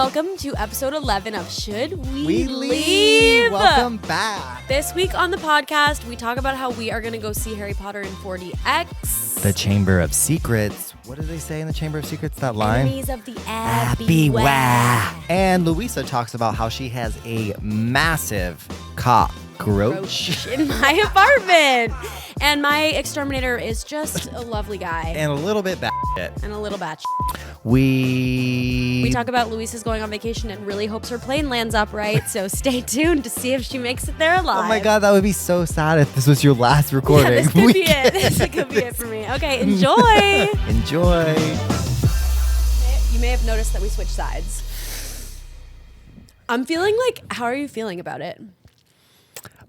welcome to episode 11 of Should We Leave? Welcome back. This week on the podcast, we talk about how we are going to go see Harry Potter in 4DX. The Chamber of Secrets. What do they say in the Chamber of Secrets, that line? Enemies of the Beware. And Louisa talks about how she has a massive cockroach in my apartment. And my exterminator is just a lovely guy. and a little bit batshit. And a little batch. We We talk about Louisa's going on vacation and really hopes her plane lands upright. So stay tuned to see if she makes it there alive. Oh my God, that would be so sad if this was your last recording. Yeah, this could be it. This could be it for me. Okay, enjoy. Enjoy. You may have noticed that we switched sides. I'm feeling like, how are you feeling about it?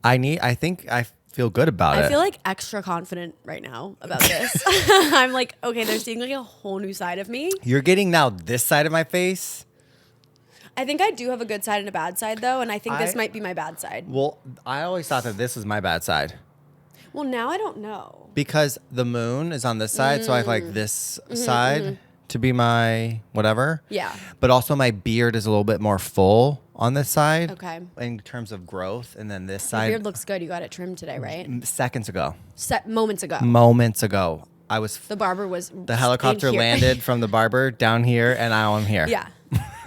I think I feel good about it. I feel like extra confident right now about this. I'm like, okay, they're seeing like a whole new side of me. You're getting now this side of my face. I think I do have a good side and a bad side though, and I think this might be my bad side. Well, I always thought that this was my bad side. Well, now I don't know. Because the moon is on this side, so I feel like this side to be my whatever. Yeah. But also my beard is a little bit more full on this side. Okay. In terms of growth. And then this Your side. beard looks good. You got it trimmed today, right? Seconds ago. Moments ago. Moments ago. I was. The barber was. The helicopter landed from the barber down here, and now I'm here. Yeah.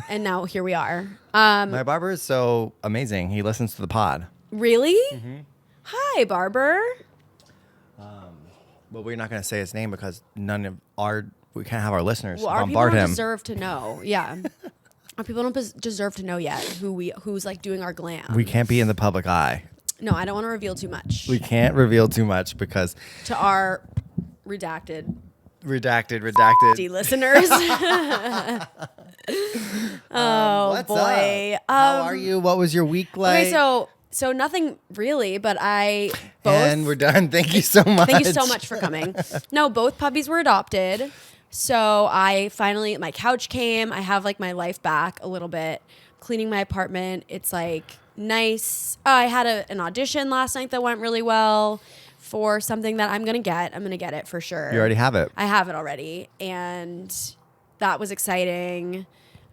And now here we are. My barber is so amazing. He listens to the pod. Really? Hi, barber. But we're not going to say his name because we can't have our listeners Well, our people bombard don't him. deserve to know. Yeah. Our people don't deserve to know yet who's like doing our glam. We can't be in the public eye. No, I don't want to reveal too much. We can't reveal too much because To our redacted redacted. listeners. What's boy. up? How are you? What was your week like? Okay, so nothing really, but And we're done. Thank you so much. Thank you so much for coming. No, both puppies were adopted. So my couch came. I have like my life back a little bit. Cleaning my apartment. It's like nice. I had an audition last night that went really well for something that I'm going to get. I'm going to get it for sure. You already have it. I have it already. And that was exciting.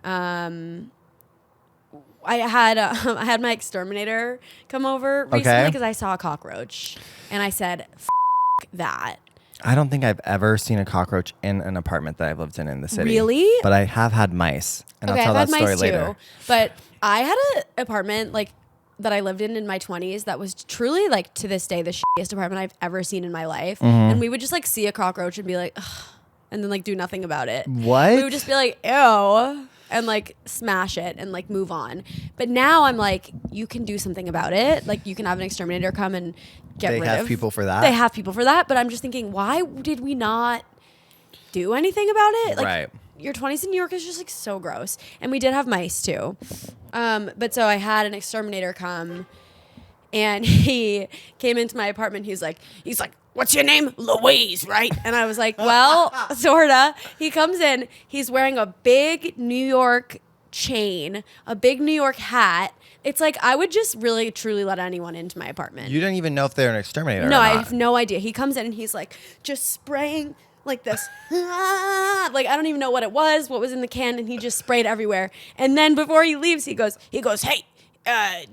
I had my exterminator come over recently because I saw a cockroach. And I said, F*** that. I don't think I've ever seen a cockroach in an apartment that I've lived in the city. Really? But I have had mice. And I'll tell I've that had story mice later. too. But I had an apartment that I lived in my 20s that was truly like to this day the shittiest apartment I've ever seen in my life. And we would just like see a cockroach and be like, ugh, and then like do nothing about it. What? We would just be like, ew, and like smash it and like move on. But now I'm like, you can do something about it. Like you can have an exterminator come and get rid of. They have people for that? They have people for that. But I'm just thinking, why did we not do anything about it? Like, Right. Your 20s in New York is just like so gross. And we did have mice too. But so I had an exterminator come and he came into my apartment. He's like, what's your name? Louise, right? And I was like, well, sorta. He comes in, he's wearing a big New York chain, a big New York hat. It's like, I would just really, truly let anyone into my apartment. You don't even know if they're an exterminator No, or I not. have no idea. He comes in and he's like, just spraying like this. Like, I don't even know what was in the can, and he just sprayed everywhere. And then before he leaves, he goes, hey,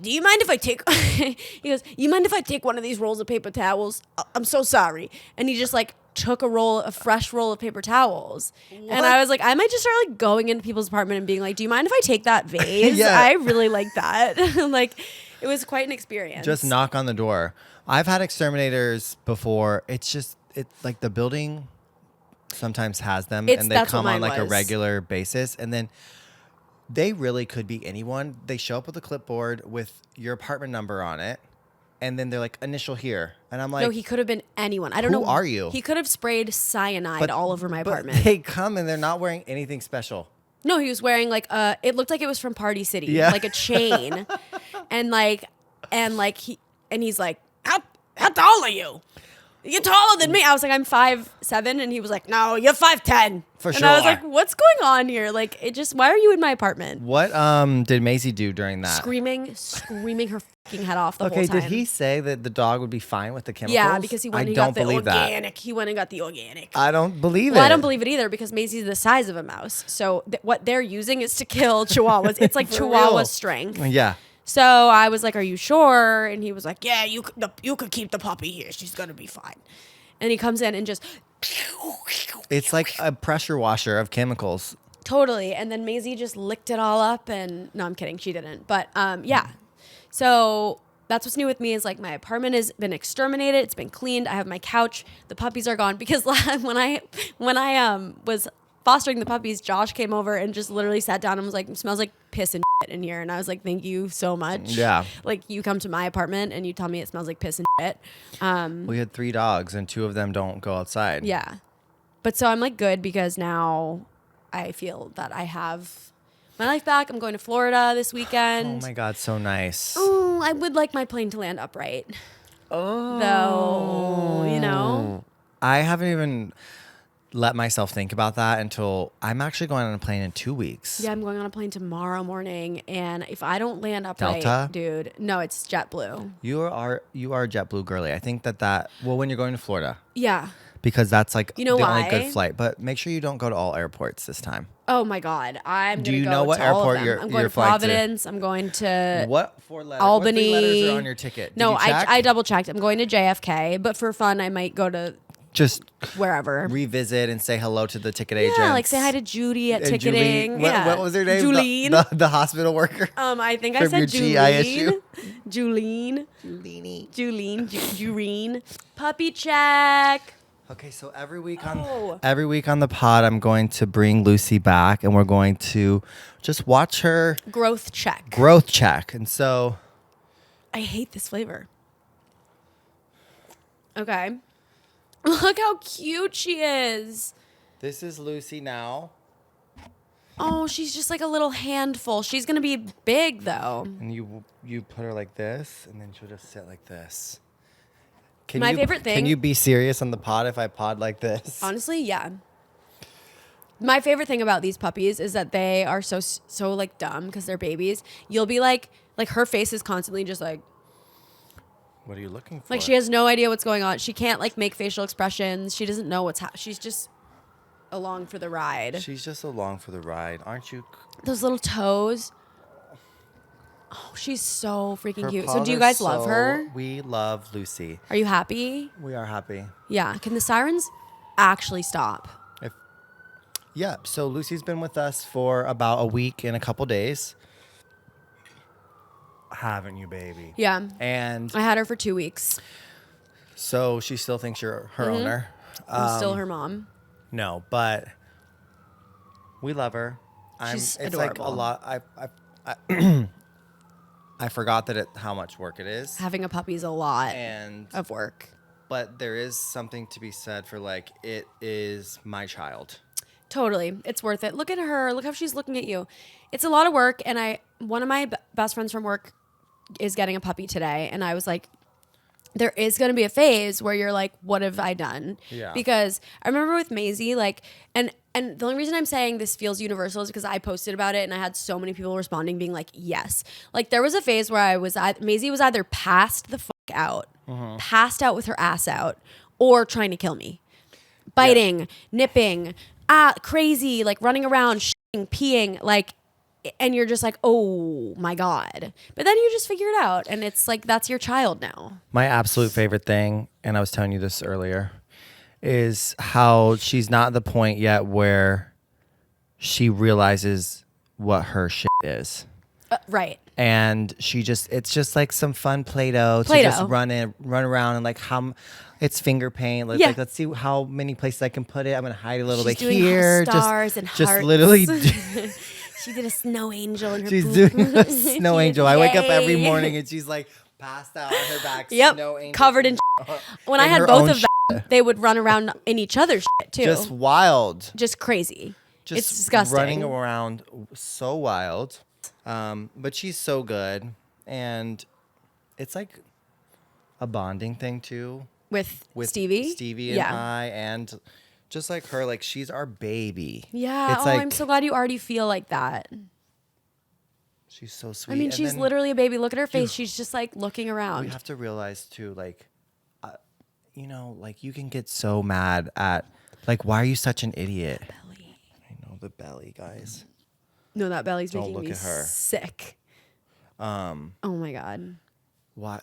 do you mind if I take, he goes, you mind if I take one of these rolls of paper towels? I'm so sorry. And he just like took a fresh roll of paper towels. What? And I was like, I might just start like going into people's apartment and being like, do you mind if I take that vase? Yeah. I really like that. Like, it was quite an experience. Just knock on the door. I've had exterminators before. It's like the building sometimes has them and they come on like a regular basis. And then they really could be anyone. They show up with a clipboard with your apartment number on it. And then they're like, initial here. And I'm like, no, he could have been anyone. I don't know. Who are you? He could have sprayed cyanide all over my apartment. They come and they're not wearing anything special. No, he was wearing like it looked like it was from Party City, Yeah. like a chain. and he's like, how tall are you? You're taller than me. I was like, I'm 5'7", and he was like, no, you're 5'10". For and sure. I was like, what's going on here? Like, why are you in my apartment? What did Maisie do during that? Screaming her fucking head off the whole time. Okay, did he say that the dog would be fine with the chemicals? Yeah, because he got the organic. He went and got the organic. I don't believe it. Well, I don't believe it either because Maisie's the size of a mouse. So what they're using is to kill chihuahuas. It's like chihuahua strength. Yeah. So I was like, are you sure? And he was like, yeah, you could keep the puppy here. She's going to be fine. And he comes in and just... It's like a pressure washer of chemicals. Totally. And then Maisie just licked it all up and... No, I'm kidding. She didn't. But yeah. So that's what's new with me is like my apartment has been exterminated. It's been cleaned. I have my couch. The puppies are gone. Because when I was fostering the puppies, Josh came over and just literally sat down and was like, it smells like piss and shit in here. And I was like, thank you so much. Yeah. Like you come to my apartment and you tell me it smells like piss and shit. We had 3 dogs and 2 of them don't go outside. Yeah. But so I'm like good because now I feel that I have my life back. I'm going to Florida this weekend. Oh my God, so nice. Oh, I would like my plane to land upright. Oh. Though, you know. I haven't even let myself think about that until I'm actually going on a plane in 2 weeks. Yeah, I'm going on a plane tomorrow morning, and if I don't land upright, Delta? dude, no, it's JetBlue. You are a JetBlue girly. I think that when you're going to Florida. Yeah. Because that's like the only good flight. But make sure you don't go to all airports this time. Oh my God, I'm Do gonna you go know what to all airport of them. you're I'm going to flying to? Providence. I'm going to What 4 letters? Albany. What 3 letters are on your ticket? No, Did you check? I double checked. I'm going to JFK, but for fun, I might go to just wherever. Revisit and say hello to the ticket agent. Yeah, like say hi to Judy at ticketing. Julene. Yeah. What was her name? Julene. The hospital worker. I think I From said your GISU? Julene. Julene. Puppy check. Okay, so every week on the pod, I'm going to bring Lucy back, and we're going to just watch her growth check. And so, I hate this flavor. Okay, look how cute she is. This is Lucy now. Oh, she's just like a little handful. She's gonna be big though. And you put her like this, and then she'll just sit like this. My favorite thing. Can you be serious on the pod if I pod like this? Honestly, yeah. My favorite thing about these puppies is that they are so like dumb because they're babies. You'll be like her face is constantly just like. What are you looking for? Like she has no idea what's going on. She can't like make facial expressions. She doesn't know what's she's just along for the ride. She's just along for the ride, aren't you? Those little toes. Oh, she's so freaking cute. So paws do you are guys love her? We love Lucy. Are you happy? We are happy. Yeah. Can the sirens actually stop? Yeah. So Lucy's been with us for about a week and a couple days. Haven't you, baby? Yeah. And I had her for 2 weeks. So she still thinks you're her owner. I'm still her mom. No, but we love her. She's it's adorable. like a lot. I forgot how much work it is. Having a puppy is a lot of work. But there is something to be said for like, it is my child. Totally. It's worth it. Look at her. Look how she's looking at you. It's a lot of work. And one of my best friends from work is getting a puppy today. And I was like, there is going to be a phase where you're like, what have I done? Yeah. Because I remember with Maisie, like, and the only reason I'm saying this feels universal is because I posted about it and I had so many people responding being like, yes. Like there was a phase where Maisie was either passed the fuck out, passed out with her ass out, or trying to kill me. Biting, nipping, crazy, like running around, shitting, peeing, like, and you're just like, oh my God. But then you just figure it out. And it's like, that's your child now. My absolute favorite thing, and I was telling you this earlier, is how she's not at the point yet where she realizes what her shit is. Right. And it's just like some fun Play-Doh. To just run around and like it's finger paint. Like let's see how many places I can put it. I'm gonna hide a little bit here. Stars and hearts. Just literally. She did a snow angel in her She's poop. doing a snow angel. I wake up every morning and she's like passed out on her back. Yep. Snow angel. Covered in When I had both of them, they would run around in each other's shit too. Just wild. Just crazy. Just it's disgusting. Running around so wild. But she's so good. And it's like a bonding thing too. With Stevie? Stevie and I, and just like her, like she's our baby. Yeah. It's like, I'm so glad you already feel like that. She's so sweet. I mean, she's literally a baby. Look at her face. She's just like looking around. We have to realize too, like, you know, like you can get so mad at, like, why are you such an idiot? Belly. I know, the belly, guys. No, that belly's Don't making look me at her. sick. Oh my God. Why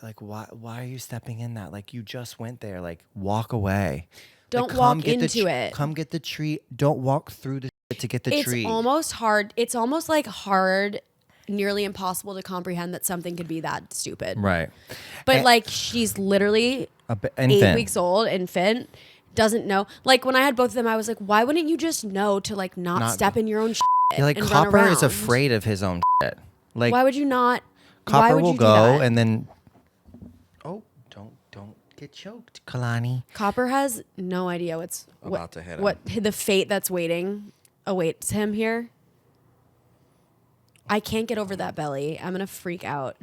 are you stepping in that? Like, you just went there. Like, walk away. Don't like, walk into it. Come get the treat. Don't walk through the shit to get the treat. It's almost hard. It's almost like hard, nearly impossible to comprehend that something could be that stupid. Right. But like, she's literally 8 weeks old, infant, doesn't know. Like, when I had both of them, I was like, why wouldn't you just know to like not step in your own shit? Yeah, like, and Copper run around? is afraid of his own shit. Like, why would you not? Copper would will you go and then, don't get choked, Kalani. Copper has no idea About to hit him. what the fate that's awaits him here. I can't get over that belly. I'm gonna freak out.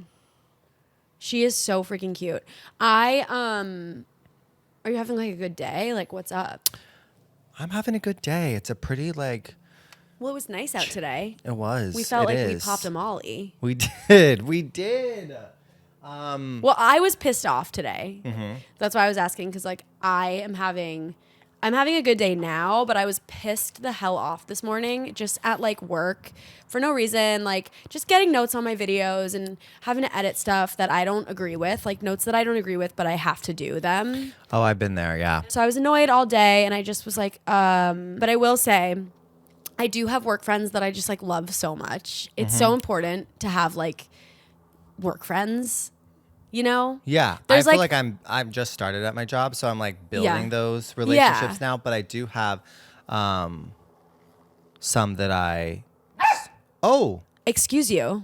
She is so freaking cute. Are you having like a good day? Like, what's up? I'm having a good day. It's a pretty like. Well, it was nice out today. It was. We felt it like is. we popped a molly. We did. We did. Well, I was pissed off today. Mm-hmm. That's why I was asking, because like I'm having a good day now, but I was pissed the hell off this morning just at like work for no reason, like just getting notes on my videos and having to edit stuff that I don't agree with, like notes that I don't agree with, but I have to do them. Oh, I've been there. Yeah. So I was annoyed all day, and I just was like, but I will say, I do have work friends that I just like love so much. It's so important to have like work friends. You know? Yeah. There's I feel like I'm just started at my job, so I'm like building those relationships now, but I do have some that excuse you.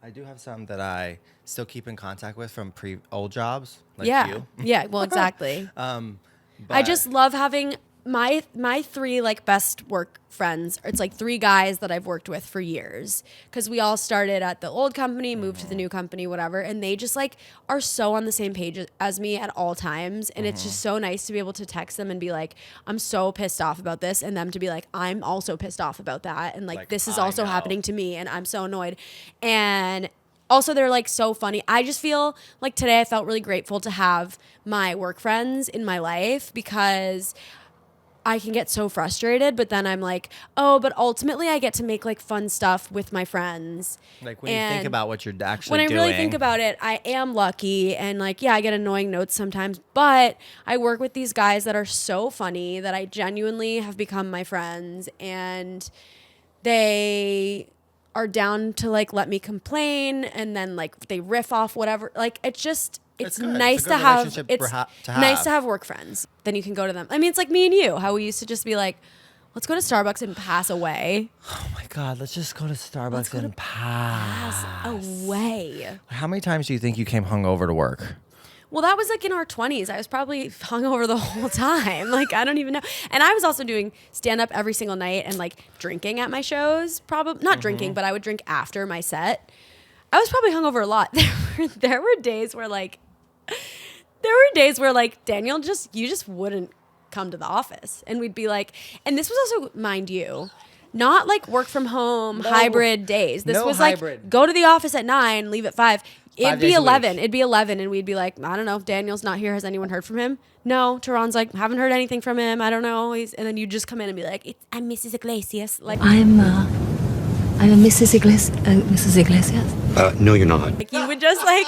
I do have some that I still keep in contact with from old jobs, like you. Yeah, well, exactly. I just love having my three like best work friends. It's like three guys that I've worked with for years, because we all started at the old company, moved to the new company, whatever, and they just like are so on the same page as me at all times, and it's just so nice to be able to text them and be like, I'm so pissed off about this, and them to be like, I'm also pissed off about that, and like this is also happening to me, and I'm so annoyed. And also, they're like so funny. I just feel like today I felt really grateful to have my work friends in my life, because I can get so frustrated, but then I'm like, oh, but ultimately I get to make like fun stuff with my friends. Like, when you think about what you're actually doing. When I really think about it, I am lucky, and like, yeah, I get annoying notes sometimes, but I work with these guys that are so funny that I genuinely have become my friends, and they are down to like let me complain, and then like they riff off whatever. Like, it's nice to have. It's nice to have work friends. Then you can go to them. I mean, it's like me and you, how we used to just be like, let's go to Starbucks and pass away. Oh my God, let's just go to Starbucks and pass away. How many times do you think you came hungover to work? Well, that was like in our 20s. I was probably hungover the whole time. Like, I don't even know. And I was also doing stand-up every single night and like drinking at my shows. Probably not drinking, but I would drink after my set. I was probably hungover a lot. There were days where Daniel you just wouldn't come to the office, and we'd be like, and this was also, mind you, not like work from home hybrid days. This was hybrid. Like go to the office at 9, leave at 5. It'd be 11. It'd be 11, and we'd be like, I don't know if Daniel's not here. Has anyone heard from him? No. Tehran's like, haven't heard anything from him. I don't know. And then you just come in and be like, I'm Mrs. Iglesias. Like, I'm a Mrs. Iglesias. No, you're not. Like, you would just like,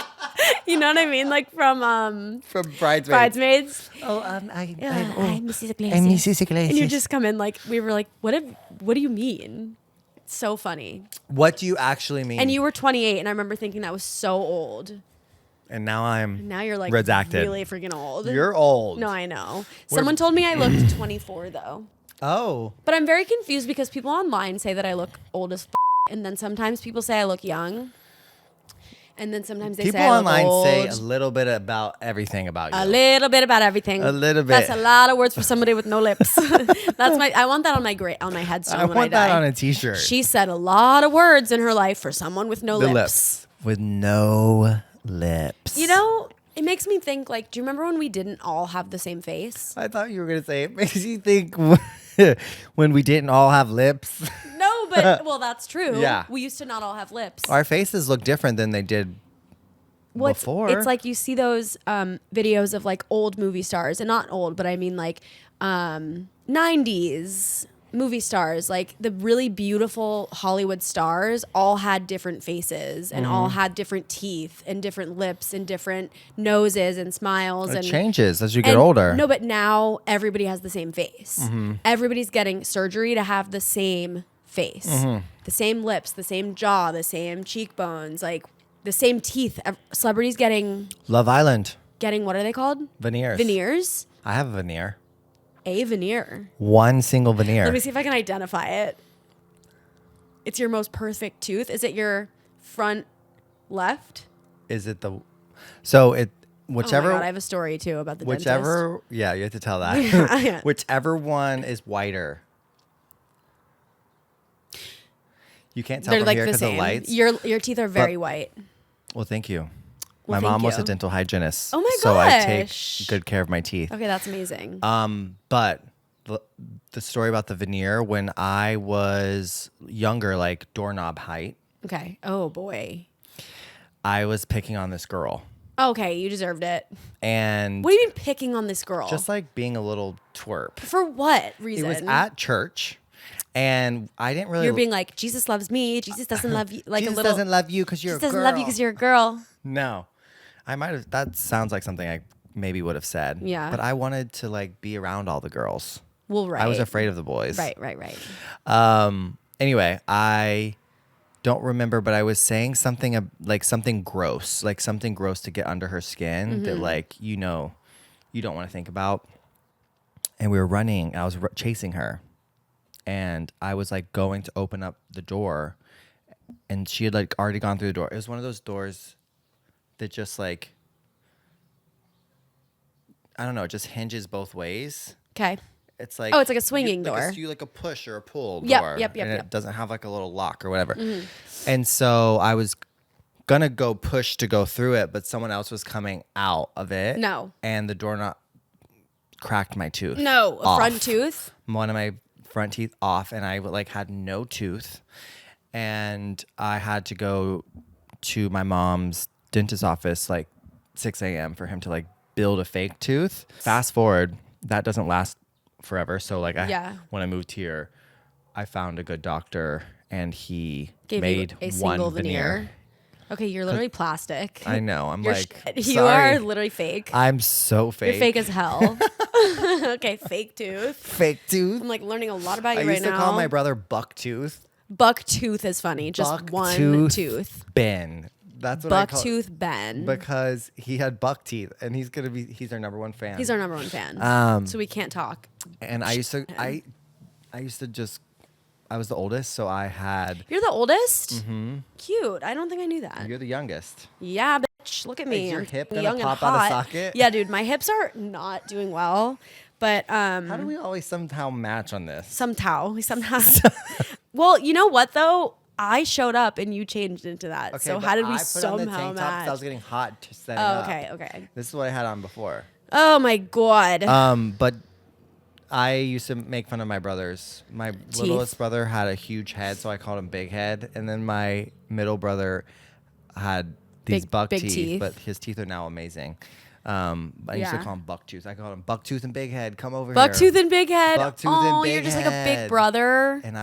you know what I mean? Like from Bridesmaids. Oh, I'm Mrs. Iglesias. I'm Mrs. Iglesias. And you just come in like, we were like, what do you mean? It's so funny. What do you actually mean? And you were 28, and I remember thinking that was so old. And now you're like redacted. Really freaking old. You're old. No, I know. Someone told me I looked 24 though. Oh. But I'm very confused, because people online say that I look old as and then sometimes people say I look young. And then sometimes they say I look old. People online say a little bit about everything about you. A little bit about everything. A little bit. That's a lot of words for somebody with no lips. I want that on my headstone when I die. I want that on a t-shirt. She said a lot of words in her life for someone with no lips. With no lips. You know, It makes me think, like, do you remember when we didn't all have the same face? I thought you were going to say it makes you think when we didn't all have lips. No, but, well, that's true. Yeah. We used to not all have lips. Our faces look different than they did before. It's like you see those videos of, like, old movie stars. And not old, but I mean, like, 90s movie stars. Like, the really beautiful Hollywood stars all had different faces and all had different teeth and different lips and different noses and smiles. It and changes as you get older. No, but now everybody has the same face. Everybody's getting surgery to have the same face. The same lips, the same jaw, the same cheekbones, like the same teeth. Celebrities getting... Love Island. Getting, what are they called? Veneers. Veneers? I have a veneer. A veneer. One single veneer. Let me see if I can identify it. It's your most perfect tooth. Is it your front left? Is it the... So it... Whichever... Oh my God, I have a story too about the dentist. Yeah, you have to tell that. Yeah. Whichever one is whiter. You can't tell They're from like here the because of same. lights. Your teeth are very white. Well, thank you. Well, my mom thank was a you. dental hygienist. Oh my so I take gosh. good care of my teeth. Okay, that's amazing. But the story about the veneer, when I was younger, like doorknob height, Okay. Oh boy. I was picking on this girl. Okay, you deserved it. And What do you mean picking on this girl? just like being a little twerp. For what reason? It was at church. And I didn't really... You're being like, Jesus loves me. Jesus doesn't love you. Like Jesus a little... doesn't love you because you're a girl. Jesus doesn't love you because you're a girl. No. I might have... That sounds like something I maybe would have said. Yeah. But I wanted to like be around all the girls. Well, right. I was afraid of the boys. Right. Anyway, I don't remember, but I was saying something like something gross to get under her skin that like, you don't want to think about. And we were running. I was chasing her. And I was like going to open up the door, and she had like already gone through the door. It was one of those doors that just like, I don't know, it just hinges both ways. Okay. It's like, Oh, it's like a swinging door. You like a push or a pull Yep, door. yep. It doesn't have like a little lock or whatever. And so I was gonna go push to go through it, but someone else was coming out of it. No. And the doorknob cracked my tooth. No, a off. front tooth. One of my front teeth off, and I like had no tooth, and I had to go to my mom's dentist office like 6 a.m. for him to like build a fake tooth. Fast forward, that doesn't last forever. So like when I moved here, I found a good doctor, and he made a single one veneer. Okay, you're literally plastic. I know. I'm like, you sorry. are literally fake. I'm so fake. You're fake as hell. Okay, fake tooth. Fake tooth. I'm like learning a lot about you I right used to now. call my brother Bucktooth. Bucktooth is funny. Just one tooth. Ben. That's what I call Bucktooth Ben. because he had buck teeth, and he's our number one fan. He's our number one fan. So we can't talk. And I used to I was the oldest, so I had. You're the oldest? Mm-hmm. Cute. I don't think I knew that. You're the youngest. Yeah, bitch. Look at me. Is your hip I'm gonna young and pop out of hot. socket? Yeah, dude. My hips are not doing well. But How do we always somehow match on this? somehow. Well, you know what though? I showed up and you changed into that. Okay, so but how did we I put on the somehow tank top 'cause match? I was getting hot to setting up. Okay. This is what I had on before. Oh my god. But I used to make fun of my brothers. My littlest brother had a huge head, so I called him Big Head. And then my middle brother had these buck big teeth, teeth, but his teeth are now amazing. I used to call him Bucktooth. I called him Bucktooth and Big Head. Come over here. Bucktooth and Big Head. Bucktooth oh, and Big you're just like a big Head. brother. And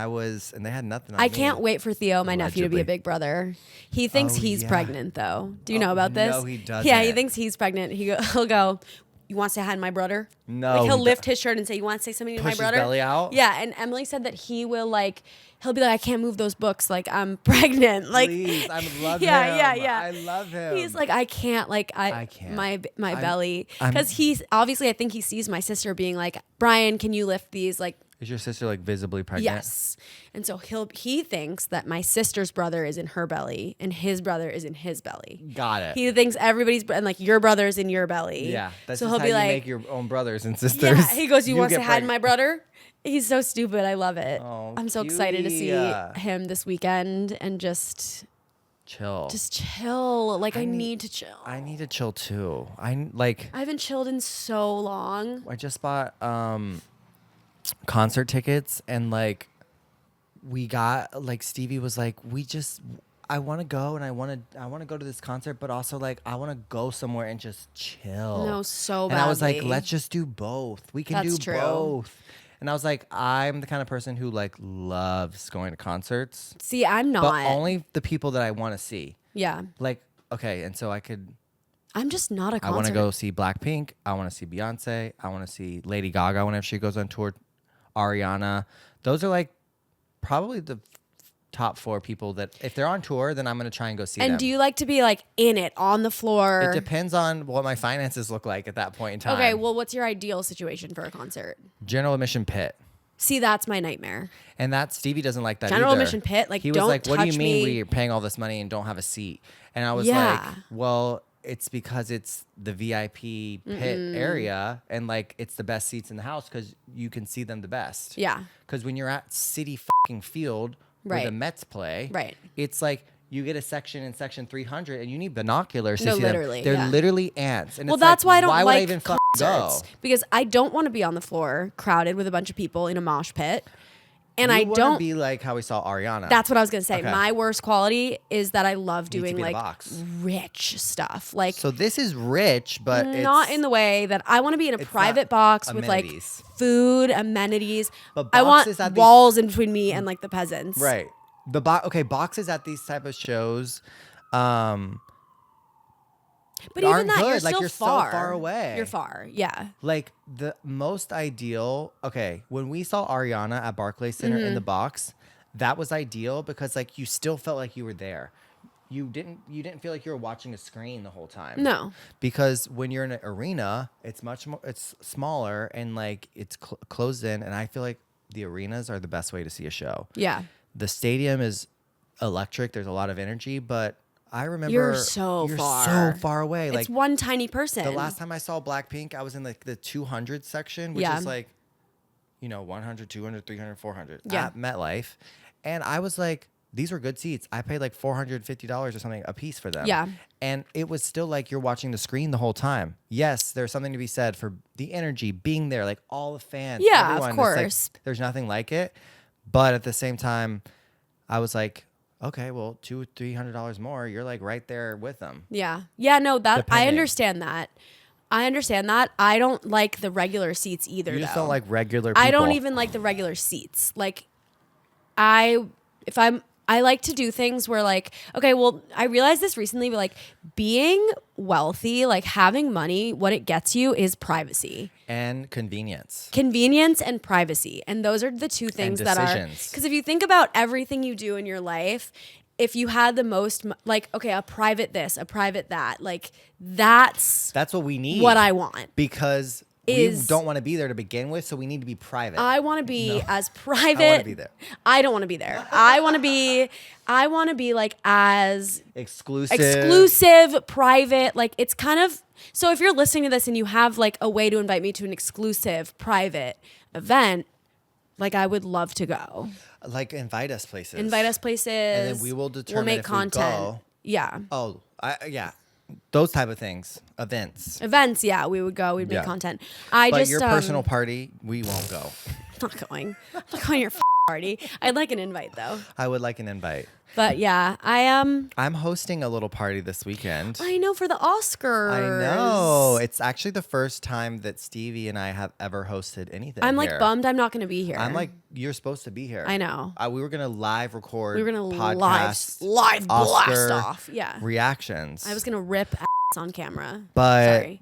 they had nothing on I me. can't wait for Theo, my nephew, to be a Allegedly. big brother. He thinks he's yeah. pregnant, though. Do you know about this? no, he doesn't. Yeah, he thinks he's pregnant. He'll go, you want to say hi to my brother? No, Like, he'll he lift his shirt and say, you want to say something to Push my his brother? belly out? Yeah, and Emily said that he'll be like, I can't move those books. Like, I'm pregnant. Like, Please, I love yeah, him. Yeah. I love him. He's like, I can't. Like, I can't. My belly. Because he's, obviously, I think he sees my sister being like, Brian, can you lift these? Like, is your sister like visibly pregnant? yes. And so he thinks that my sister's brother is in her belly and his brother is in his belly. Got it. He thinks and like your brother's in your belly. Yeah. That's so just he'll how be you like, make your own brothers and sisters. yeah. He goes, you want to get say hi to pregnant. my brother? He's so stupid. I love it. Oh, I'm so excited to see cutie. him this weekend and just chill. Just chill. Like I need to chill. I need to chill too. I haven't chilled in so long. I just bought concert tickets, and like we got like Stevie was like, I want to go, and I want to go to this concert, but also like I want to go somewhere and just chill. No, so badly. And I was like, let's just do both. We can do both. And I was like, I'm the kind of person who like loves going to concerts. See, I'm not. But only the people that I want to see. Yeah. Like, okay, and so I'm just not a concert. I want to go see Blackpink. I want to see Beyonce. I want to see Lady Gaga whenever she goes on tour. Ariana. Those are like probably the top 4 people that if they're on tour, then I'm going to try and go see them. And do you like to be like in it, on the floor? It depends on what my finances look like at that point in time. Okay, well, what's your ideal situation for a concert? General admission pit. See, that's my nightmare. And that Stevie doesn't like that General either. admission pit, like, he was don't like, what do you touch mean me. we're paying all this money and don't have a seat? And I was like, well, it's because it's the VIP pit area, and like it's the best seats in the house because you can see them the best. Yeah. Because when you're at Citi fucking Field where the Mets play, it's like you get a section in section 300 and you need binoculars to see literally, them. They're literally ants. And well, it's that's like, why I don't why like would I even fucking go? Because I don't want to be on the floor crowded with a bunch of people in a mosh pit. And you I don't be like how we saw Ariana. That's what I was gonna say. Okay. My worst quality is that I love doing like box. rich stuff. Like, so this is rich, but not in the way that I want to be in a private box with like food, amenities. But I want walls in between me and like the peasants. Right. Boxes at these type of shows. But even that, good. you're you're far. so far away. You're far, yeah. Like the most ideal. Okay, when we saw Ariana at Barclays Center in the box, that was ideal because like you still felt like you were there. You didn't feel like you were watching a screen the whole time. No, because when you're in an arena, it's much more. It's smaller and like it's closed in, and I feel like the arenas are the best way to see a show. Yeah, the stadium is electric. There's a lot of energy, but I remember you're so far away. It's like one tiny person. The last time I saw Blackpink, I was in like the 200 section, which is like, 100, 200, 300, 400 at MetLife. And I was like, these were good seats. I paid like $450 or something a piece for them. Yeah. And it was still like you're watching the screen the whole time. Yes, there's something to be said for the energy, being there, like all the fans. Yeah, everyone. of course. Like, there's nothing like it. But at the same time, I was like, okay, well, $200-300 more. You're like right there with them. Yeah. No, I understand that. I don't like the regular seats either. You just don't like regular people. I don't even like the regular seats. Like, I like to do things where like, okay, well, I realized this recently, but like being wealthy, like having money, what it gets you is privacy. And convenience. Convenience and privacy. And those are the two things that are, because if you think about everything you do in your life, if you had the most, like, okay, a private this, a private that, like that's what we need. What I want. Because we don't want to be there to begin with, so we need to be private. I want to be as private. I want to be there. I don't want to be there. I want to be like as exclusive, private. Like it's kind of, so if you're listening to this and you have like a way to invite me to an exclusive private event, like I would love to go. Like invite us places. And then we will determine we'll make if content. we go. Yeah. Oh, yeah. Those type of things. Events, yeah, we would go. We'd make content. But your personal party, we won't go. I'm not going to your party. I'd like an invite though. I would like an invite. But yeah, I'm hosting a little party this weekend. I know, for the Oscars. I know. It's actually the first time that Stevie and I have ever hosted anything. I'm like bummed I'm not going to be here. I'm like, you're supposed to be here. I know. We were going to live record. We were going to live blast off. Yeah. Reactions. I was going to rip ass on camera. But sorry.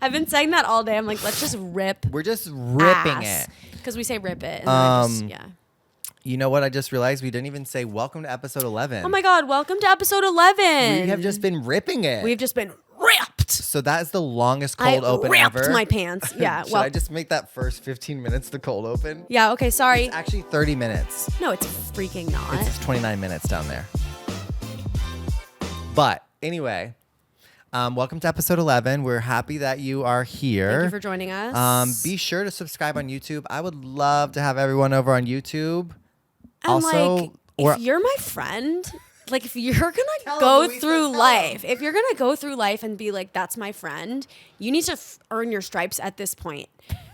I've been saying that all day. I'm like, let's just rip. We're just ripping it. Because we say rip it. And then You know what? I just realized we didn't even say welcome to episode 11. Oh my God. Welcome to episode 11. We have just been ripping it. We've just been ripped. So that is the longest cold open ripped ever. My pants. Yeah. Should I just make that first 15 minutes the cold open? Yeah. Okay. Sorry. It's actually 30 minutes. No, it's freaking not. It's 29 minutes down there. But anyway, welcome to episode 11. We're happy that you are here. Thank you for joining us. Be sure to subscribe on YouTube. I would love to have everyone over on YouTube. And also, if you're my friend, like if you're gonna go through life, if you're gonna go through life and be like, that's my friend, you need to earn your stripes at this point.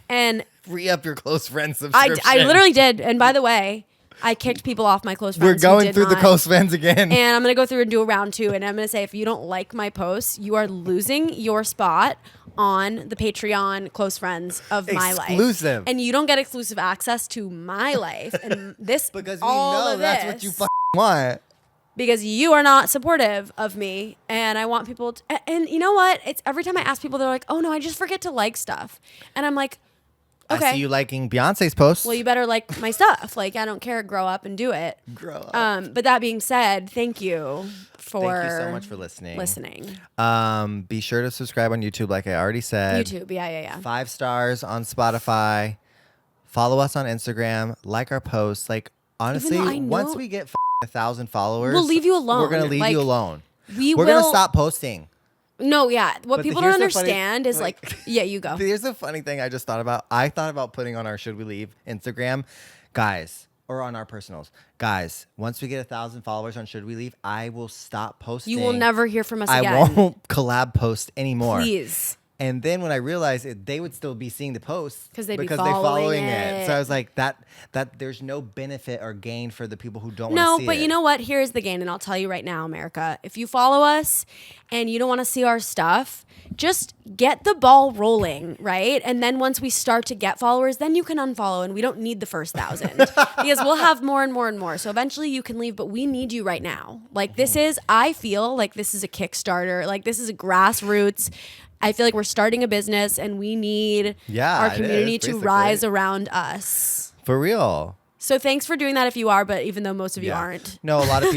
And re-up your close friend subscription. I literally did. And by the way, I kicked people off my close friends. We're going through the close friends again. And I'm going to go through and do a round 2. And I'm going to say, if you don't like my posts, you are losing your spot on the Patreon close friends of my life. Exclusive. And you don't get exclusive access to my life. And this, because we know that's what you want. Because you are not supportive of me. And I want people to, and you know what? It's every time I ask people, they're like, oh no, I just forget to like stuff. And I'm like, okay. I see you liking Beyonce's posts. Well, you better like my stuff. Like, I don't care. Grow up and do it. Grow up. But that being said, thank you so much for listening. Be sure to subscribe on YouTube, like I already said. YouTube, yeah. 5 stars on Spotify. Follow us on Instagram. Like our posts. Like, honestly, once we get 1,000 followers, we'll leave you alone. We're gonna leave you alone. We're gonna stop posting. No, yeah. What people don't understand is like, yeah, you go. Here's the funny thing I just thought about. I thought about putting on our Should We Leave Instagram, guys, or on our personals. Guys, once we get 1,000 followers on Should We Leave, I will stop posting. You will never hear from us again. I won't collab post anymore. Please. And then when I realized they would still be seeing the posts because they're following it. So I was like, that there's no benefit or gain for the people who don't want to see it. No, but you know what? Here's the gain, and I'll tell you right now, America. If you follow us and you don't want to see our stuff, just get the ball rolling, right? And then once we start to get followers, then you can unfollow, and we don't need the first 1,000 because we'll have more and more and more. So eventually you can leave, but we need you right now. Like I feel like this is a Kickstarter. Like this is a grassroots. I feel like we're starting a business and we need our community to rise around us. For real. So thanks for doing that if you are, but even though most of you aren't. No, a lot of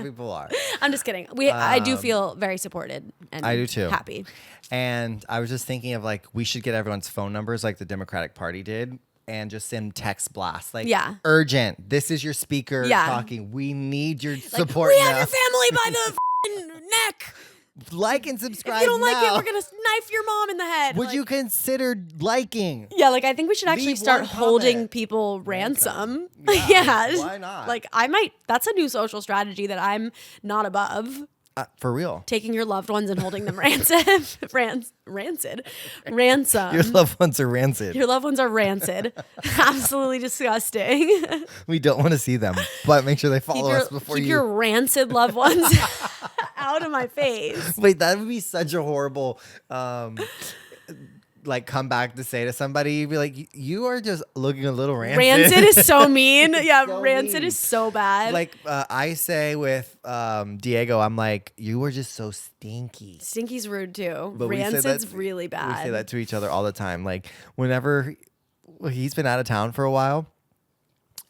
people are. I'm just kidding. I do feel very supported and I do too. Happy. And I was just thinking of like we should get everyone's phone numbers like the Democratic Party did and just send text blasts. Like urgent. This is your speaker talking. We need your support. We have your family by the neck. Like and subscribe. If you don't like it, we're gonna knife your mom in the head. Would you consider liking? Yeah, like I think we should actually start holding people ransom. Yeah. Why not? Like that's a new social strategy that I'm not above. For real. Taking your loved ones and holding them ransom. Ransom. Your loved ones are rancid. Your loved ones are rancid. Absolutely disgusting. We don't want to see them, but make sure they follow us before you. Keep your rancid loved ones out of my face. Wait, that would be such a horrible like come back to say to somebody. You'd be like, you are just looking a little rancid. Rancid is so mean. Yeah, so rancid mean. Is so bad. Like I say with Diego, I'm like, you were just so stinky. Stinky's rude too. But Rancid's really bad. We say that to each other all the time. Like whenever he's been out of town for a while,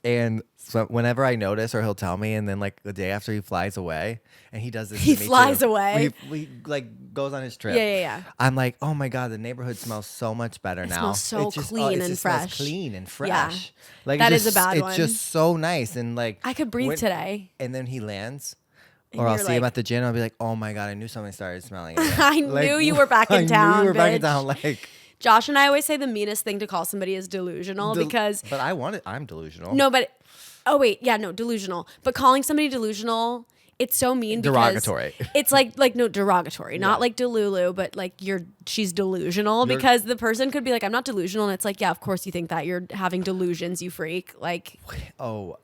and so whenever I notice, or he'll tell me, and then like the day after he flies away, and he does this. He flies away. We like goes on his trip. Yeah. I'm like, oh my god, the neighborhood smells so much better now. It smells so clean and fresh. Clean and fresh. Yeah. Like that is a bad one. It's just so nice and like I could breathe today. And then he lands. Or I'll see him at the gym. I'll be like, oh my god, I knew something started smelling. Again. I knew you were back in town. I knew you were back in bitch. town. Like. Josh and I always say the meanest thing to call somebody is delusional because. But I'm delusional. No, but. Oh, wait. Yeah, no, delusional. But calling somebody delusional, it's so mean because. Derogatory. It's like no, derogatory. Not like Delulu, but like she's delusional because the person could be like, I'm not delusional. And it's like, yeah, of course you think that. You're having delusions, you freak. Like. Oh.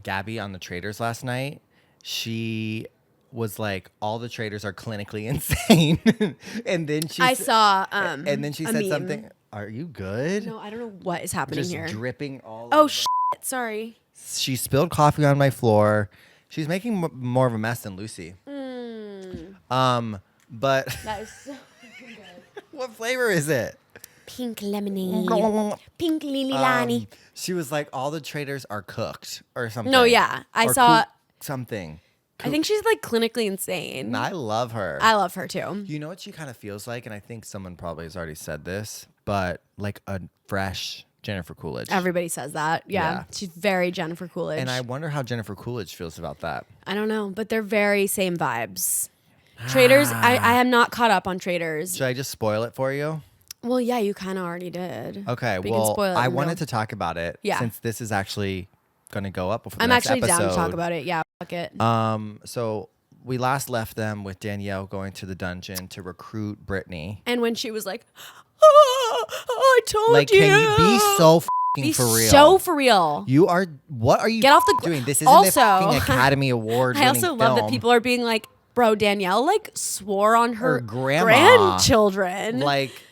Gabby on the Traitors last night, she was like, all the traitors are clinically insane. And then she saw and then she said something. Are you good? No, I don't know what is happening just here. Just dripping all over. Shit. Sorry. She spilled coffee on my floor. She's making more of a mess than Lucy. But that is so good. What flavor is it? Pink lemonade. Pink lililani. She was like, all the traitors are cooked or something. No, yeah. I saw something. I think she's like clinically insane. And I love her. I love her too. You know what she kind of feels like? And I think someone probably has already said this, but like a fresh Jennifer Coolidge. Everybody says that. Yeah. She's very Jennifer Coolidge. And I wonder how Jennifer Coolidge feels about that. I don't know, but they're very same vibes. Traitors, I am not caught up on Traitors. Should I just spoil it for you? Well, yeah, you kind of already did. Okay, but well, I wanted to talk about it since this is actually gonna go up before the I'm next actually episode. down to talk about it. Yeah, fuck it. So we last left them with Danielle going to the dungeon to recruit Brittany. And when she was like, oh, I told like, you. Can you be so f***ing for real? So for real. You are. What are you Get off the doing? This isn't also, a f***ing Academy Award. I also love film. that people are being like, bro, Danielle like swore on her grandma. grandchildren.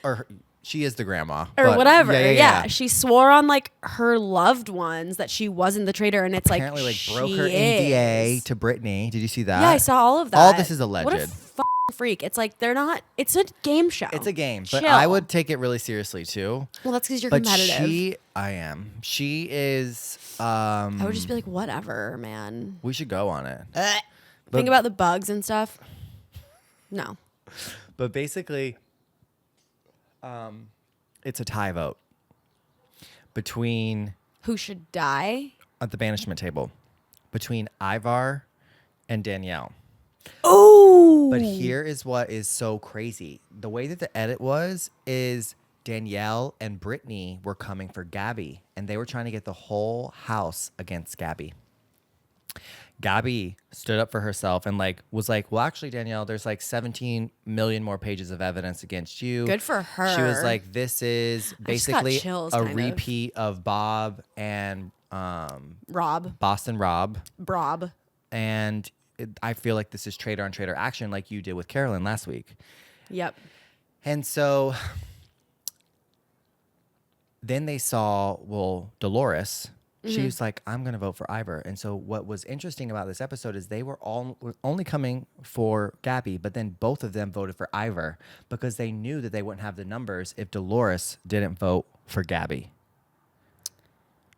Or she is the grandma. Or whatever. Yeah. She swore on like her loved ones that she wasn't the traitor. And it's Apparently, like, broke her NDA to Brittany. Did you see that? Yeah, I saw all of that. All this is alleged. What a fucking freak. It's like they're not, it's a game show. It's a game. But Chill. I would take it really seriously too. Well, that's because you're but competitive. I am. She is. I would just be like, whatever, man. We should go on it. Think about the bugs and stuff. No. But basically, it's a tie vote between Who should die? at the banishment table between Ivar and Danielle. Oh. But here is what is so crazy. The way that the edit is Danielle and Brittany were coming for Gabby, and they were trying to get the whole house against Gabby. Gabby stood up for herself and was like, well, actually, Danielle, there's like 17 million more pages of evidence against you. Good for her. She was like, this is basically a repeat of Bob and Rob. Boston Rob. Brob. And I feel like this is traitor on traitor action like you did with Carolyn last week. Yep. And so then they saw, Dolores. She was like, I'm going to vote for Ivar. And so what was interesting about this episode is they were only coming for Gabby, but then both of them voted for Ivar because they knew that they wouldn't have the numbers if Dolores didn't vote for Gabby.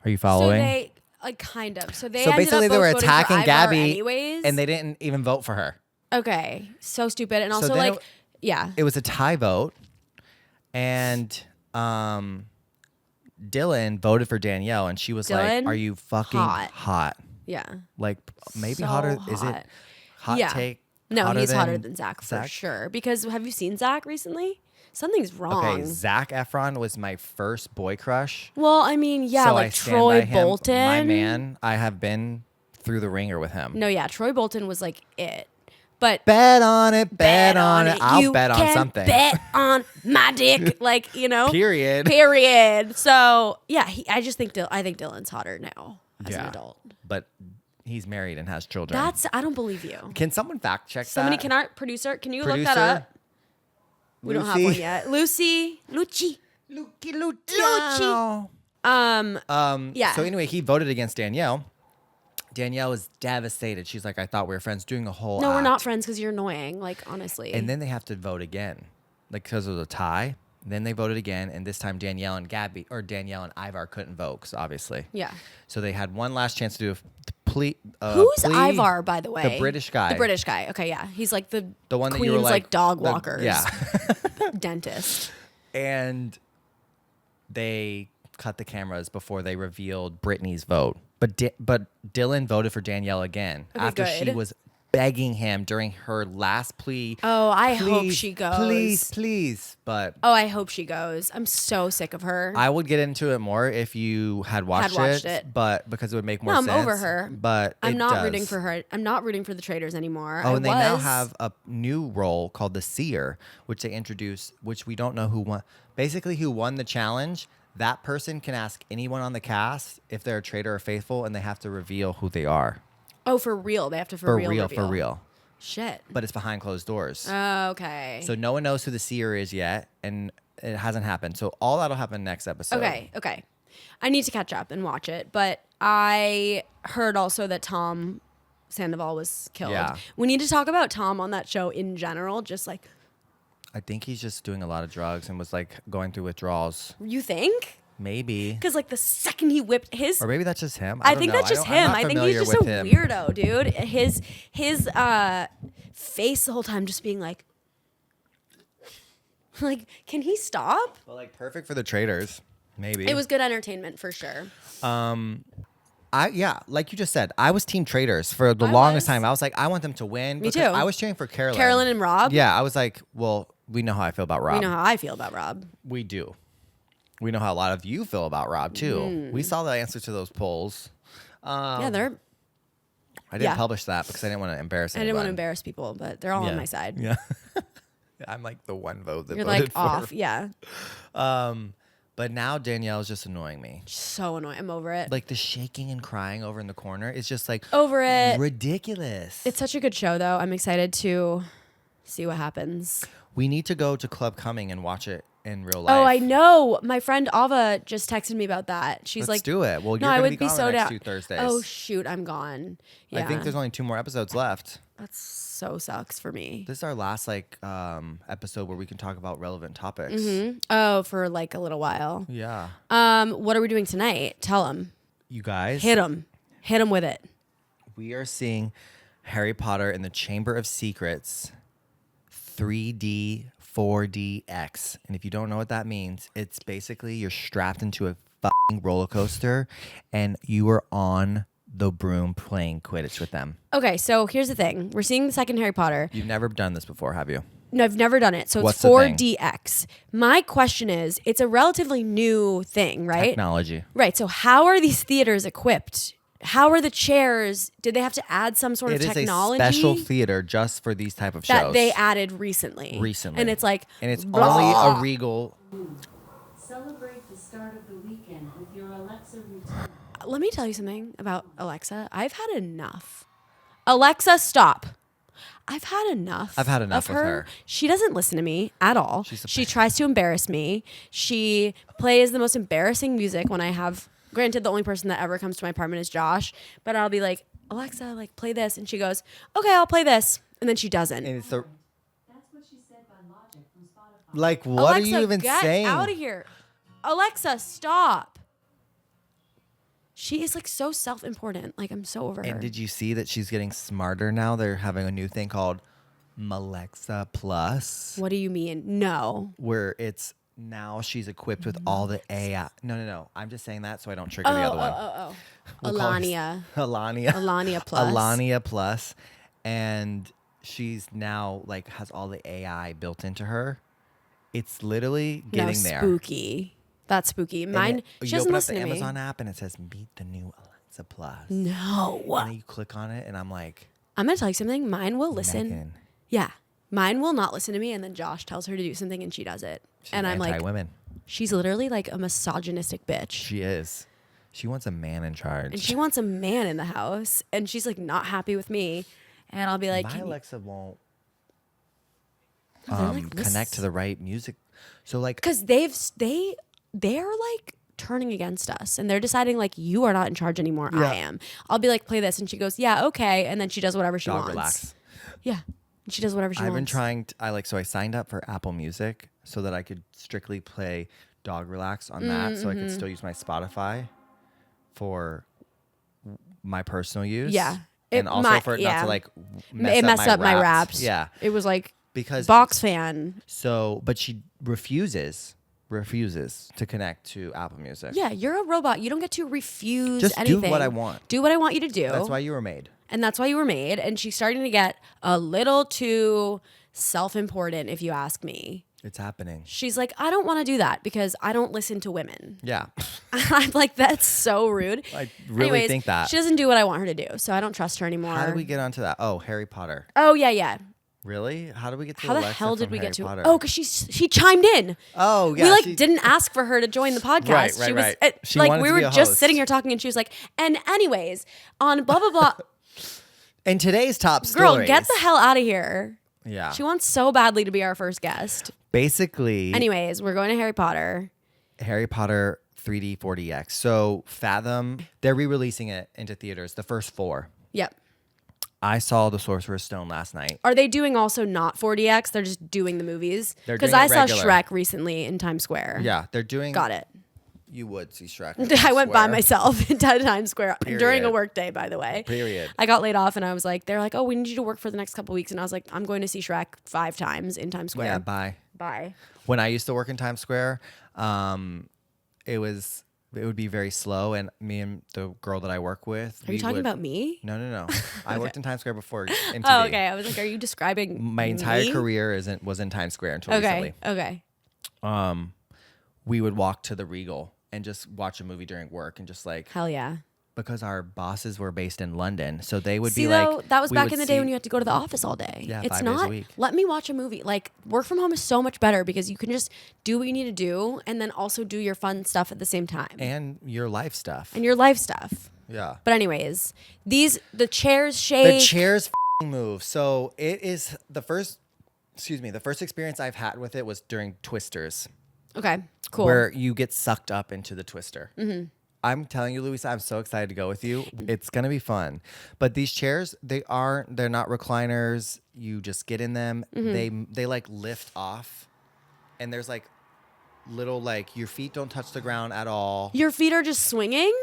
Are you following? So they, kind of. So basically they were attacking Gabby anyways. and they didn't even vote for her. Okay. So stupid. And also yeah. It was a tie vote. And Dylan voted for Danielle, and she was like, "Are you fucking hot? Yeah, like maybe so hotter. Hot. Is it hot take? No, he's hotter than Zach for sure. Because have you seen Zach recently? Something's wrong. Okay, Zac Efron was my first boy crush. Well, I mean, yeah, so like Troy Bolton, my man. I have been through the ringer with him. No, yeah, Troy Bolton was like it. But bet on it. I'll bet on something. Bet on my dick, Period. So yeah, I think Dylan's hotter now as an adult. But he's married and has children. I don't believe you. Can someone fact check that? Can our producer? Can you look that up? We don't have one yet. Lucci. Yeah. So anyway, he voted against Danielle. Danielle was devastated. She's like, I thought we were friends, doing a whole No, act. we're not friends because you're annoying, honestly. And then they have to vote again, because it was a tie. Then they voted again, and this time Danielle and Ivar couldn't vote, cause obviously. Yeah. So they had one last chance to do a plea. Who's Ivar, by the way? The British guy. The British guy. Okay, yeah. He's like the one that Queen's you were like dog walkers. Yeah. Dentist. And they cut the cameras before they revealed Brittany's vote. But Dylan voted for Danielle again after she was begging him during her last plea. Oh, I hope she goes. Please. But I hope she goes. I'm so sick of her. I would get into it more if you had watched it, but because it would make more sense. I'm over her. But I'm not rooting for her. I'm not rooting for the Traitors anymore. Oh, and they now have a new role called the Seer, which they introduced, which we don't know who won. Basically, who won the challenge. That person can ask anyone on the cast if they're a traitor or faithful, and they have to reveal who they are. Oh, for real? They have to for real. Shit. But it's behind closed doors. Oh, okay. So no one knows who the Seer is yet, and it hasn't happened. So all that'll happen next episode. Okay. I need to catch up and watch it, but I heard also that Tom Sandoval was killed. Yeah. We need to talk about Tom on that show in general, just I think he's just doing a lot of drugs and was going through withdrawals. You think? Maybe. Because the second he whipped his... Or maybe that's just him. I think that's just him. I think he's just a weirdo, dude. His face the whole time just being like, can he stop? Well, perfect for the Traitors. Maybe. It was good entertainment for sure. Like you just said, I was team Traitors for the longest time. I was like, I want them to win. Me too. I was cheering for Carolyn. Carolyn and Rob? Yeah, I was like, well, we know how I feel about Rob. We know how I feel about Rob. We do. We know how a lot of you feel about Rob, too. We saw the answer to those polls. Yeah, they're. I didn't publish that because I didn't want to embarrass anyone. I didn't want to embarrass people, but they're all on my side. Yeah. I'm like the one vote that You're voted like for. off. Yeah. But now Danielle's just annoying me. So annoying. I'm over it. Like the shaking and crying over in the corner is just like over it. Ridiculous. It's such a good show, though. I'm excited to see what happens. We need to go to Club Cumming and watch it in real life. Oh, I know. My friend Ava just texted me about that. She's Let's like, do it. Well, you're no, going I to would be be gone so the next down. 2 Thursdays. Oh, shoot. I'm gone. Yeah. I think there's only 2 more episodes left. That so sucks for me. This is our last episode where we can talk about relevant topics. Mm-hmm. Oh, for like a little while. Yeah. What are we doing tonight? Tell them. You guys. Hit them. Hit them with it. We are seeing Harry Potter and the Chamber of Secrets 3D 4DX. And if you don't know what that means, it's basically you're strapped into a fucking roller coaster and you are on the broom playing Quidditch with them. Okay, so here's the thing. We're seeing the second Harry Potter. You've never done this before, have you? No, I've never done it. So What's it's the thing? 4DX. My question is, it's a relatively new thing, right? Technology. Right. So how are these theaters equipped? How are the chairs? Did they have to add some sort of technology? It is a special theater just for these type of shows. That they added recently. And it's like... And it's only a Regal... Celebrate the start of the weekend with your Alexa routine. Let me tell you something about Alexa. I've had enough. Alexa, stop. I've had enough. I've had enough of with her. She doesn't listen to me at all. She tries to embarrass me. She plays the most embarrassing music when I have... Granted, the only person that ever comes to my apartment is Josh. But I'll be like, Alexa, like play this. And she goes, okay, I'll play this. And then she doesn't. And it's the... That's what she said by Logic from Spotify. Like, what Alexa, are you even get saying? Out of here. Alexa, stop. She is like so self-important. Like I'm so over her. And did you see that she's getting smarter now? They're having a new thing called Malexa Plus. What do you mean? No. Where it's now she's equipped with all the AI. No. I'm just saying that so I don't trigger the other one. We'll call her Alania. Alania Plus. Alania Plus. And she's now like has all the AI built into her. It's literally getting there. Spooky. That's spooky. Mine, she you doesn't open up listen the to me. Amazon app and it says meet the new Alexa Plus. No. And then you click on it and I'm like, I'm going to tell you something. Mine will listen. Megan. Yeah. Mine will not listen to me. And then Josh tells her to do something and she does it. She's and I'm like, anti-women. She's literally like a misogynistic bitch. She is. She wants a man in charge. And she wants a man in the house. And she's like not happy with me. And I'll be like, my Alexa won't like, connect to the right music. So like, because they're like turning against us and they're deciding like you are not in charge anymore. Yeah. I am. I'll be like, play this, and she goes, yeah, okay, and then she does whatever she wants. relax. Yeah, and she does whatever she I've wants. been trying. So I signed up for Apple Music so that I could strictly play Dog Relax on that, so I could still use my Spotify for my personal use. Yeah, and also for it not to like it messed up my raps. Yeah, it was like because box fan. So, but she refuses to connect to Apple Music. Yeah, you're a robot. You don't get to refuse Just anything. do what I want. Do what I want you to do. That's why you were made. And that's why you were made. And she's starting to get a little too self-important, if you ask me. It's happening. She's like, I don't want to do that because I don't listen to women. Yeah. I'm like, that's so rude. I really think that. She doesn't do what I want her to do, so I don't trust her anymore. How did we get onto that? Oh, Harry Potter. Oh, yeah. Really? How did we get to How the Alexa hell did from we Harry get to Potter? Oh, because she chimed in. Oh, yeah. We didn't ask for her to join the podcast. Right. She like wanted we to were be a just host. sitting here talking, and she was like, and anyways, on blah blah blah. And today's top Girl, stories. get the hell out of here. Yeah. She wants so badly to be our first guest. Basically. Anyways, we're going to Harry Potter. Harry Potter 3D 4DX. So Fathom, they're re-releasing it into theaters, the first 4. Yep. I saw The Sorcerer's Stone last night. Are they doing also not 4DX? They're just doing the movies? They're Because doing I it saw regular. Shrek recently in Times Square. Yeah, they're doing... Got it. You would see Shrek. I went by swear. myself into Times Square during a Period. work day, by the way. Period. I got laid off and I was like, they're like, oh, we need you to work for the next couple weeks. And I was like, I'm going to see Shrek 5 times in Times Square. Yeah, bye. Bye. When I used to work in Times Square, it would be very slow, and me and the girl that I work with. Are you talking about me? No. I worked in Times Square before MTV. Oh, okay. I was like, are you describing My entire me? career was in Times Square until recently. Okay. We would walk to the Regal and just watch a movie during work and just like Hell yeah. because our bosses were based in London, so they would be though, like, that was back in the day when you had to go to the office all day. Yeah, it's 5 not. days a week. Let me watch a movie. Like work from home is so much better because you can just do what you need to do and then also do your fun stuff at the same time and your life stuff. Yeah. But anyways, the chairs shake. The chairs move. So it is the first experience I've had with it was during Twisters. Okay, cool. Where you get sucked up into the twister. Mm-hmm. I'm telling you, Louisa, I'm so excited to go with you. It's going to be fun. But these chairs, they're not recliners. You just get in them. Mm-hmm. They like lift off. And there's like little, like your feet don't touch the ground at all. Your feet are just swinging?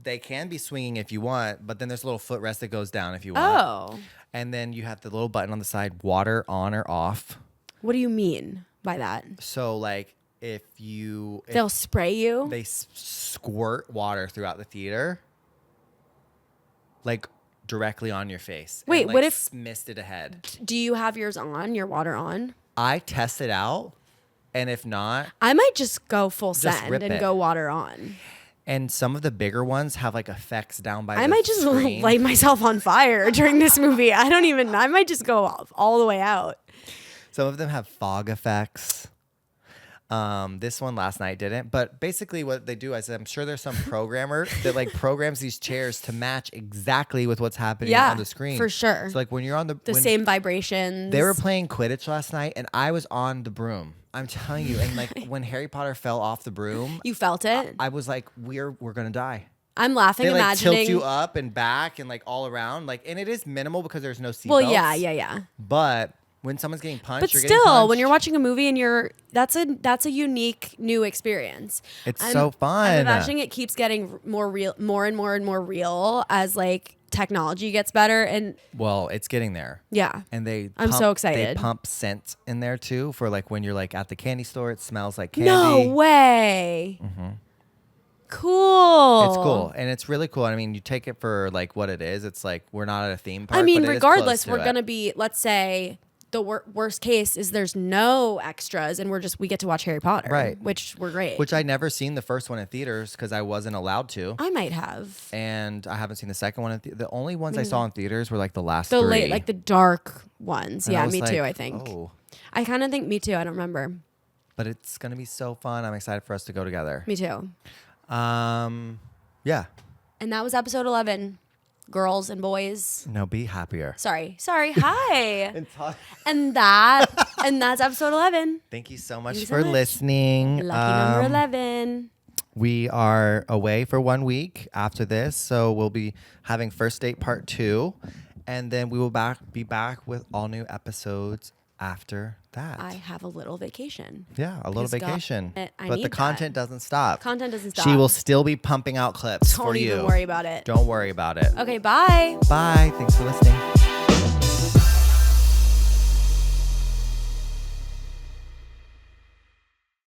They can be swinging if you want, but then there's a little footrest that goes down if you want. Oh. And then you have the little button on the side, water on or off. What do you mean by that? So like they'll spray you? They squirt water throughout the theater. Like directly on your face. Wait, and, like, what if mist it ahead? Do you have your water on? I test it out. And if not, I might just go full send rip and it. go water on. And some of the bigger ones have like effects down by I might just light myself on fire during this movie. I might just go all the way out. Some of them have fog effects. This one last night didn't. But basically what they do is I'm sure there's some programmer that like programs these chairs to match exactly with what's happening on the screen. For sure. So like when you're on the same vibrations. They were playing Quidditch last night and I was on the broom. I'm telling you, and like when Harry Potter fell off the broom, you felt it. I was like, we're gonna die. I'm laughing, they, like, imagining. Tilt you up and back and like all around, like, and it is minimal because there's no seatbelts. Well, yeah. But when someone's getting punched, but you're still, getting punched. When you're watching a movie and that's a unique new experience. It's so fun. I'm imagining it keeps getting more real, more and more real as like technology gets better and well, it's getting there. Yeah. And I'm so excited. They pump scent in there too for like when you're like at the candy store, it smells like candy. No way. Mm-hmm. Cool. It's cool. And it's really cool. I mean, you take it for like what it is. It's like we're not at a theme park. I mean, but regardless, we're going to be, let's say the worst case is there's no extras and we get to watch Harry Potter. Right. Which we're great. Which I never seen the first one in theaters because I wasn't allowed to. I might have. And I haven't seen the second one. The only ones I saw in theaters were like the last three. Late, like the dark ones. And yeah, me like, too, I think. Oh. I kind of think me too. I don't remember. But it's going to be so fun. I'm excited for us to go together. Me too. Yeah. And that was episode 11. Girls and boys. No, be happier. Sorry. Hi. and that's episode 11. Thank you so much for listening. Lucky number 11. We are away for 1 week after this, so we'll be having First Date Part 2, and then we will be back with all new episodes after that. I have a little vacation. Yeah, a little vacation. But the content doesn't stop. Content doesn't stop. She will still be pumping out clips for you. Don't even worry about it. Don't worry about it. Okay, bye. Bye. Thanks for listening.